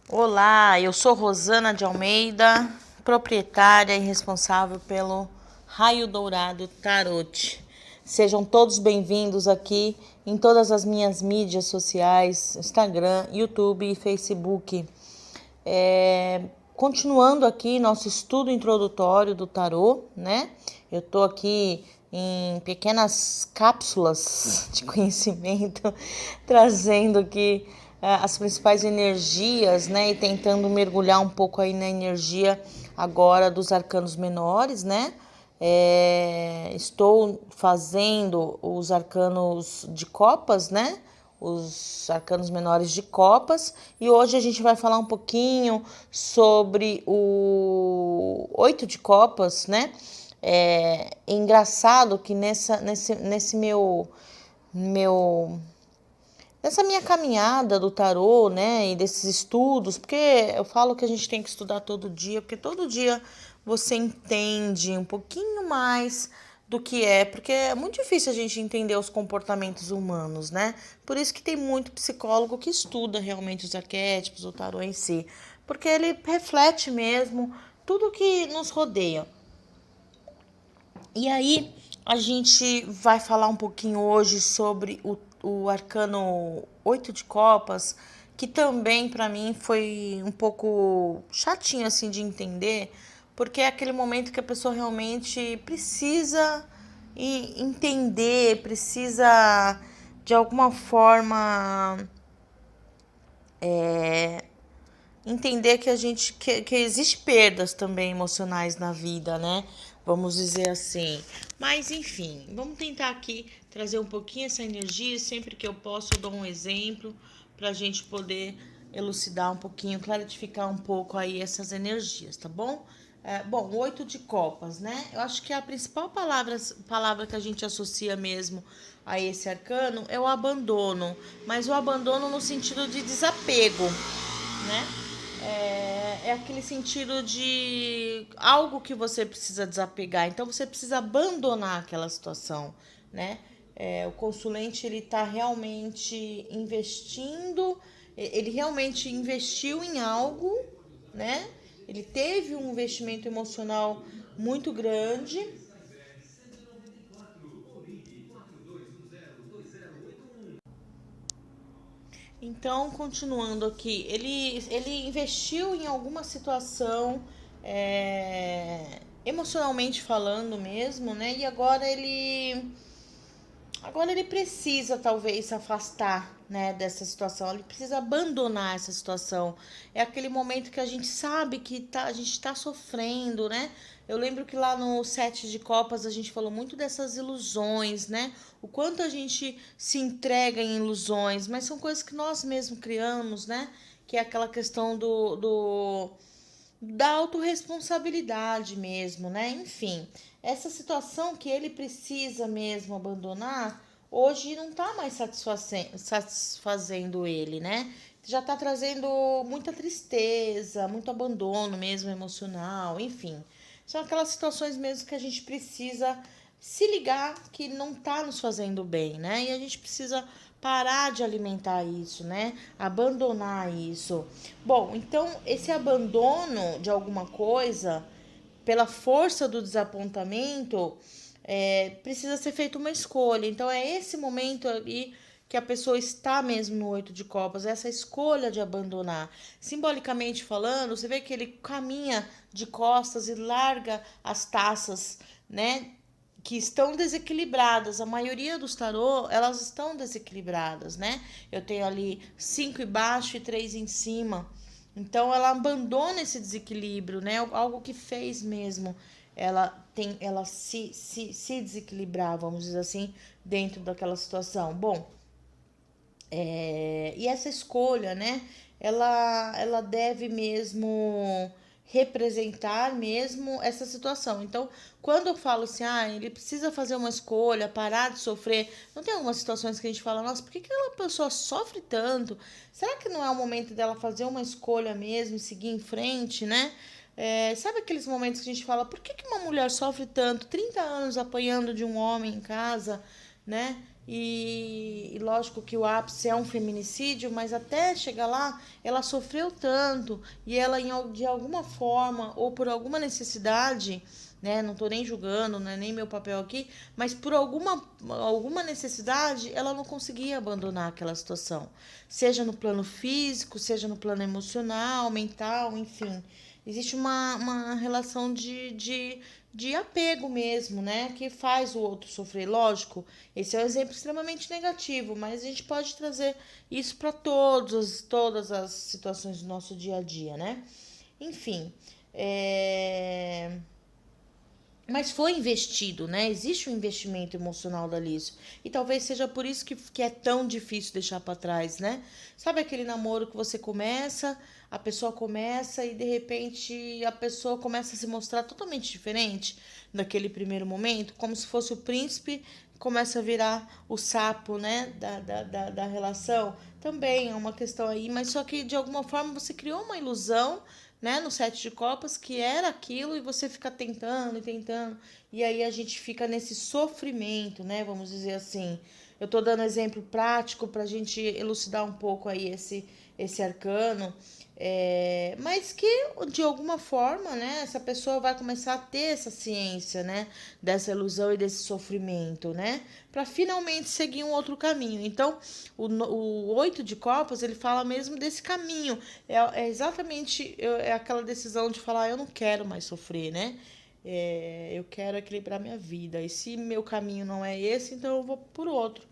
Olá, eu sou Rosana de Almeida, proprietária e responsável pelo Raio Dourado Tarot. Sejam todos bem-vindos aqui em todas as minhas mídias sociais, Instagram, YouTube e Facebook. Continuando aqui nosso estudo introdutório do tarô, né? Eu tô aqui em pequenas cápsulas de conhecimento, trazendo aqui as principais energias, né? E tentando mergulhar um pouco aí na energia agora dos arcanos menores, né? Estou fazendo os arcanos de copas, né? Os arcanos menores de copas, e hoje a gente vai falar um pouquinho sobre o 8 de copas, né? É engraçado que nesse nessa minha caminhada do tarô, né, e desses estudos, porque eu falo que a gente tem que estudar todo dia, porque todo dia você entende um pouquinho mais do que porque é muito difícil a gente entender os comportamentos humanos, né? Por isso que tem muito psicólogo que estuda realmente os arquétipos, o tarô em si, porque ele reflete mesmo tudo que nos rodeia. E aí, a gente vai falar um pouquinho hoje sobre o arcano 8 de copas, que também para mim foi um pouco chatinho assim de entender, porque é aquele momento que a pessoa realmente precisa entender, precisa de alguma forma entender que que existe perdas também emocionais na vida, né? Vamos dizer assim. Mas enfim, vamos tentar aqui trazer um pouquinho essa energia. Sempre que eu posso, eu dou um exemplo para a gente poder elucidar um pouquinho, clarificar um pouco aí essas energias, tá bom? Bom, o 8 de copas, né? Eu acho que a principal palavra que a gente associa mesmo a esse arcano é o abandono, mas o abandono no sentido de desapego, né? É aquele sentido de algo que você precisa desapegar. Então você precisa abandonar aquela situação, né? O consulente ele está realmente investindo, ele realmente investiu em algo, né? Ele teve um investimento emocional muito grande. Então, continuando aqui, ele investiu em alguma situação, emocionalmente falando mesmo, né? E agora ele precisa talvez se afastar, né, dessa situação. Ele precisa abandonar essa situação. É aquele momento que a gente sabe que a gente está sofrendo, né? Eu lembro que lá no Sete de Copas a gente falou muito dessas ilusões, né? O quanto a gente se entrega em ilusões, mas são coisas que nós mesmos criamos, né? Que é aquela questão da autorresponsabilidade mesmo, né? Enfim, essa situação que ele precisa mesmo abandonar, hoje não tá mais satisfazendo ele, né? Já tá trazendo muita tristeza, muito abandono mesmo emocional, enfim. São aquelas situações mesmo que a gente precisa se ligar que não tá nos fazendo bem, né? E a gente precisa parar de alimentar isso, né? Abandonar isso. Bom, então esse abandono de alguma coisa, pela força do desapontamento, precisa ser feita uma escolha. Então é esse momento ali que a pessoa está mesmo no 8 de copas, essa escolha de abandonar. Simbolicamente falando, você vê que ele caminha de costas e larga as taças, né? Que estão desequilibradas. A maioria dos tarô, elas estão desequilibradas, né? Eu tenho ali 5 embaixo e 3 em cima. Então ela abandona esse desequilíbrio, né? Algo que fez mesmo ela se desequilibrar, vamos dizer assim, dentro daquela situação. Bom, e essa escolha, né? Ela deve mesmo representar mesmo essa situação. Então, quando eu falo assim, ele precisa fazer uma escolha, parar de sofrer, não tem algumas situações que a gente fala, nossa, por que aquela pessoa sofre tanto? Será que não é o momento dela fazer uma escolha mesmo e seguir em frente, né? Sabe aqueles momentos que a gente fala, por que uma mulher sofre tanto, 30 anos apanhando de um homem em casa, né? e lógico que o ápice é um feminicídio, mas até chegar lá, ela sofreu tanto e ela, de alguma forma ou por alguma necessidade, né, não tô nem julgando, não é nem meu papel aqui, mas por alguma necessidade, ela não conseguia abandonar aquela situação, seja no plano físico, seja no plano emocional, mental, enfim. Existe uma relação de apego mesmo, né? Que faz o outro sofrer. Lógico, esse é um exemplo extremamente negativo, mas a gente pode trazer isso para todas as situações do nosso dia a dia, né? Enfim, mas foi investido, né? Existe um investimento emocional da Lício. E talvez seja por isso que é tão difícil deixar para trás, né? Sabe aquele namoro que você começa, a pessoa começa e de repente a pessoa começa a se mostrar totalmente diferente naquele primeiro momento, como se fosse o príncipe, começa a virar o sapo, né? Da relação. Também é uma questão aí, mas só que de alguma forma você criou uma ilusão, né, no sete de copas, que era aquilo e você fica tentando e tentando, e aí a gente fica nesse sofrimento, né, vamos dizer assim. Eu tô dando exemplo prático pra gente elucidar um pouco aí esse arcano, mas que de alguma forma, né, essa pessoa vai começar a ter essa ciência, né, dessa ilusão e desse sofrimento, né, para finalmente seguir um outro caminho. Então, o oito de copas, ele fala mesmo desse caminho, exatamente aquela decisão de falar, eu não quero mais sofrer, né, eu quero equilibrar minha vida, e se meu caminho não é esse, então eu vou por outro.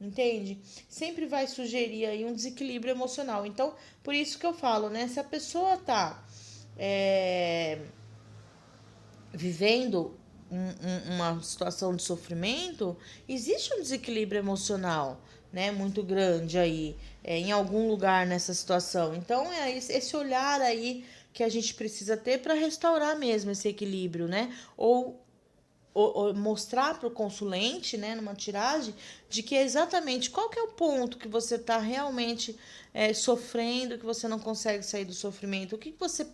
Entende? Sempre vai sugerir aí um desequilíbrio emocional. Então, por isso que eu falo, né? Se a pessoa tá vivendo uma situação de sofrimento, existe um desequilíbrio emocional, né? Muito grande aí, em algum lugar nessa situação. Então, é esse olhar aí que a gente precisa ter para restaurar mesmo esse equilíbrio, né? Ou mostrar para o consulente, né, numa tiragem, de que é exatamente qual que é o ponto que você está realmente sofrendo, que você não consegue sair do sofrimento, o que você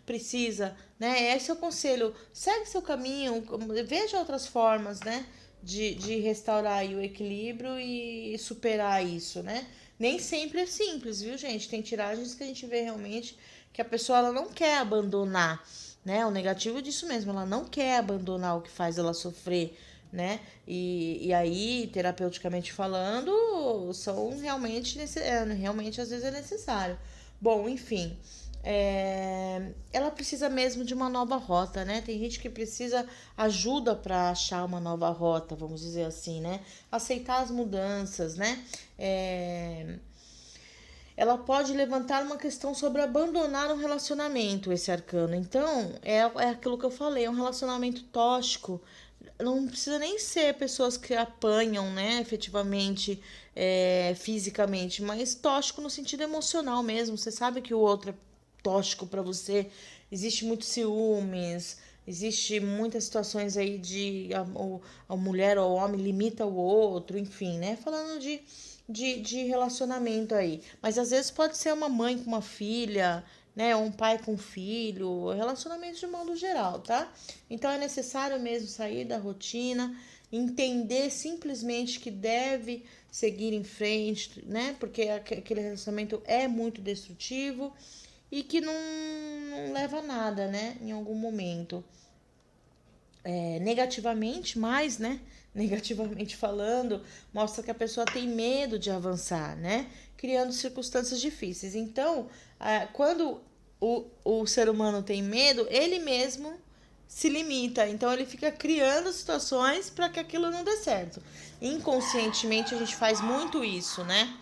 precisa, né? Esse é o conselho, segue seu caminho, veja outras formas, né, de restaurar aí o equilíbrio e superar isso, né? Nem sempre é simples, viu, gente? Tem tiragens que a gente vê realmente que a pessoa ela não quer abandonar, né? O negativo disso mesmo, ela não quer abandonar o que faz ela sofrer, né? E aí, terapeuticamente falando, são realmente, realmente às vezes é necessário. Bom, enfim, ela precisa mesmo de uma nova rota, né? Tem gente que precisa ajuda para achar uma nova rota, vamos dizer assim, né? Aceitar as mudanças, né? Ela pode levantar uma questão sobre abandonar um relacionamento, esse arcano. Então, é aquilo que eu falei, é um relacionamento tóxico. Não precisa nem ser pessoas que apanham, né, efetivamente, fisicamente, mas tóxico no sentido emocional mesmo. Você sabe que o outro é tóxico para você. Existe muito ciúmes, existe muitas situações aí de a mulher ou o homem limita o outro, enfim, né? Falando de relacionamento aí. Mas às vezes pode ser uma mãe com uma filha, né? Ou um pai com um filho, relacionamento de modo geral, tá? Então é necessário mesmo sair da rotina, entender simplesmente que deve seguir em frente, né? Porque aquele relacionamento é muito destrutivo e que não leva a nada, né? Em algum momento. Negativamente, mais, né? Negativamente falando, mostra que a pessoa tem medo de avançar, né? Criando circunstâncias difíceis. Então, quando o ser humano tem medo, ele mesmo se limita. Então, ele fica criando situações para que aquilo não dê certo. Inconscientemente, a gente faz muito isso, né?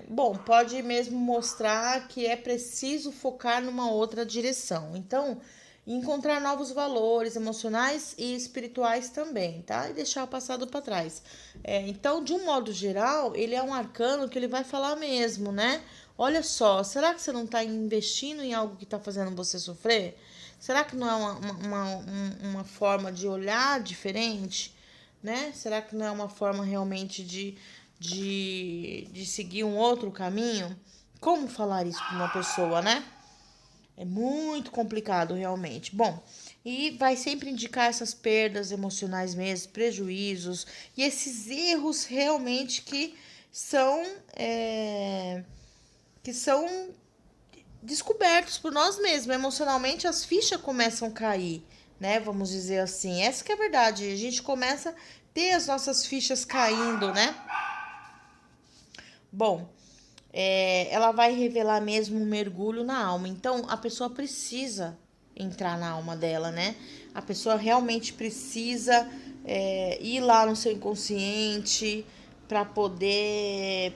Bom, pode mesmo mostrar que é preciso focar numa outra direção. Então, encontrar novos valores emocionais e espirituais também, tá? E deixar o passado para trás. Então, de um modo geral, ele é um arcano que ele vai falar mesmo, né? Olha só, será que você não está investindo em algo que está fazendo você sofrer? Será que não é uma forma de olhar diferente, né? Será que não é uma forma realmente de seguir um outro caminho? Como falar isso para uma pessoa, né? É muito complicado, realmente. Bom, e vai sempre indicar essas perdas emocionais mesmo, prejuízos e esses erros realmente são, é, que são descobertos por nós mesmos. Emocionalmente, as fichas começam a cair, né? Vamos dizer assim. Essa que é a verdade. A gente começa a ter as nossas fichas caindo, né? Bom, ela vai revelar mesmo um mergulho na alma. Então, a pessoa precisa entrar na alma dela, né? A pessoa realmente precisa ir lá no seu inconsciente para poder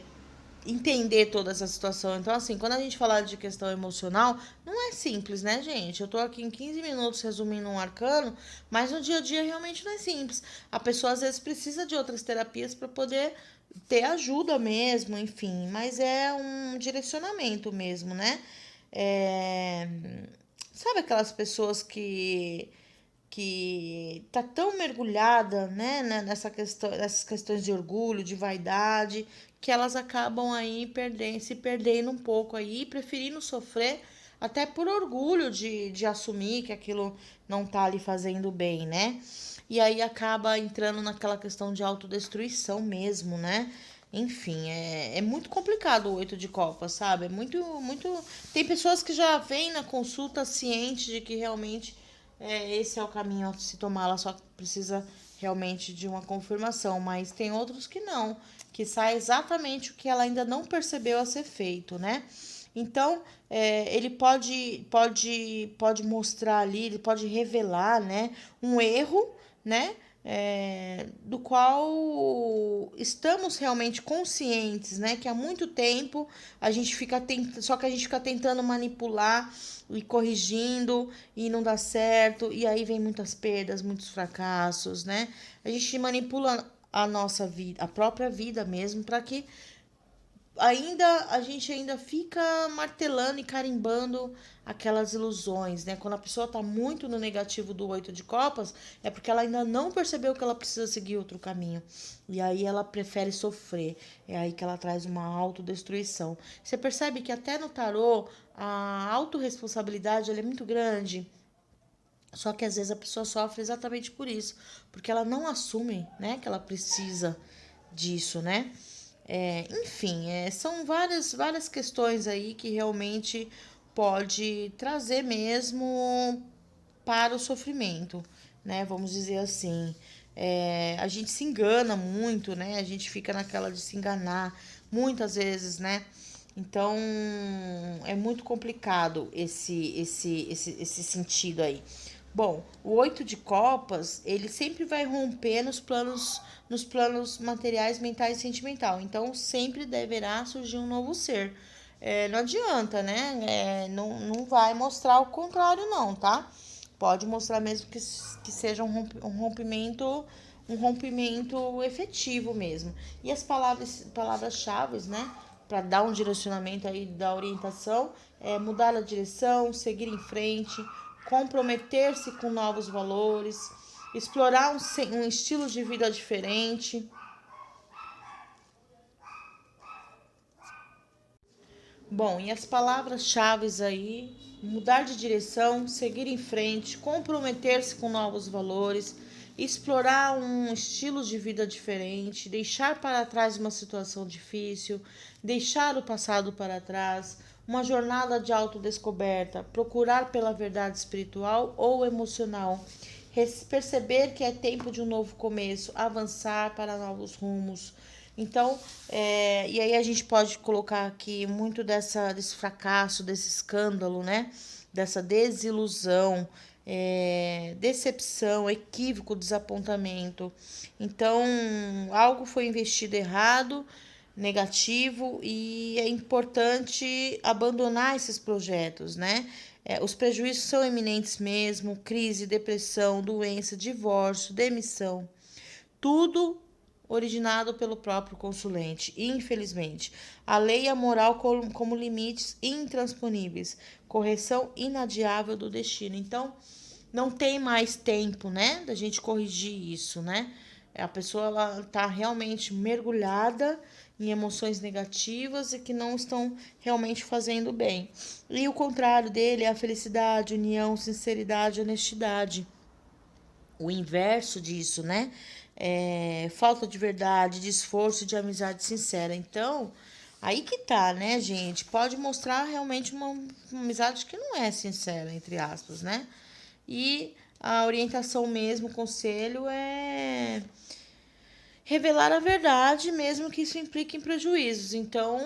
entender toda essa situação. Então, assim, quando a gente fala de questão emocional, não é simples, né, gente? Eu tô aqui em 15 minutos resumindo um arcano, mas no dia a dia realmente não é simples. A pessoa às vezes precisa de outras terapias para poder ter ajuda mesmo, enfim, mas é um direcionamento mesmo, né? É... Sabe aquelas pessoas que tá tão mergulhada, né, nessas questões de orgulho, de vaidade, que elas acabam aí se perdendo um pouco aí, preferindo sofrer até por orgulho de assumir que aquilo não tá ali fazendo bem, né? E aí acaba entrando naquela questão de autodestruição mesmo, né? Enfim, é muito complicado o 8 de copas, sabe? É muito. Tem pessoas que já vêm na consulta ciente de que realmente esse é o caminho a se tomar, ela só precisa realmente de uma confirmação, mas tem outros que não, que sai exatamente o que ela ainda não percebeu a ser feito, né? Então, ele pode mostrar ali, ele pode revelar, né, um erro, né, do qual estamos realmente conscientes, né, que há muito tempo a gente só que a gente fica tentando manipular e corrigindo e não dá certo, e aí vem muitas perdas, muitos fracassos, né? A gente manipula a nossa vida, a própria vida mesmo, para que a gente ainda fica martelando e carimbando aquelas ilusões, né? Quando a pessoa tá muito no negativo do 8 de copas, é porque ela ainda não percebeu que ela precisa seguir outro caminho. E aí ela prefere sofrer. É aí que ela traz uma autodestruição. Você percebe que até no tarô, a autorresponsabilidade ela é muito grande. Só que às vezes a pessoa sofre exatamente por isso, porque ela não assume, né, que ela precisa disso, né? Enfim, são várias questões aí que realmente pode trazer mesmo para o sofrimento, né? Vamos dizer assim. A gente se engana muito, né? A gente fica naquela de se enganar muitas vezes, né? Então é muito complicado esse sentido aí. Bom, o 8 de copas, ele sempre vai romper nos planos materiais, mentais e sentimental. Então, sempre deverá surgir um novo ser. Não adianta, né? Não vai mostrar o contrário, não, tá? Pode mostrar mesmo que seja um rompimento efetivo mesmo. E as palavras-chave, né? Para dar um direcionamento aí da orientação, mudar a direção, seguir em frente, comprometer-se com novos valores, explorar um estilo de vida diferente. Bom, e as palavras-chave aí, mudar de direção, seguir em frente, comprometer-se com novos valores, explorar um estilo de vida diferente, deixar para trás uma situação difícil, deixar o passado para trás, uma jornada de autodescoberta, procurar pela verdade espiritual ou emocional, perceber que é tempo de um novo começo, avançar para novos rumos. Então, e aí a gente pode colocar aqui muito desse fracasso, desse escândalo, né? Dessa desilusão, decepção, equívoco, desapontamento. Então, algo foi investido errado, negativo, e é importante abandonar esses projetos, né? Os prejuízos são eminentes mesmo: crise, depressão, doença, divórcio, demissão. Tudo originado pelo próprio consulente, infelizmente. A lei e a moral como limites intransponíveis, correção inadiável do destino. Então, não tem mais tempo, né, da gente corrigir isso, né? A pessoa ela tá realmente mergulhada em emoções negativas e que não estão realmente fazendo bem. E o contrário dele é a felicidade, união, sinceridade, honestidade. O inverso disso, né? É falta de verdade, de esforço, de amizade sincera. Então, aí que tá, né, gente? Pode mostrar realmente uma amizade que não é sincera, entre aspas, né? E a orientação mesmo, o conselho é revelar a verdade, mesmo que isso implique em prejuízos. Então,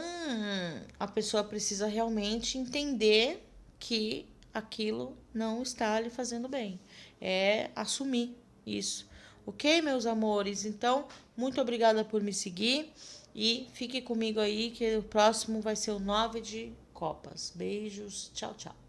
a pessoa precisa realmente entender que aquilo não está lhe fazendo bem. É assumir isso. Ok, meus amores? Então, muito obrigada por me seguir e fique comigo aí que o próximo vai ser o 9 de copas. Beijos, tchau, tchau.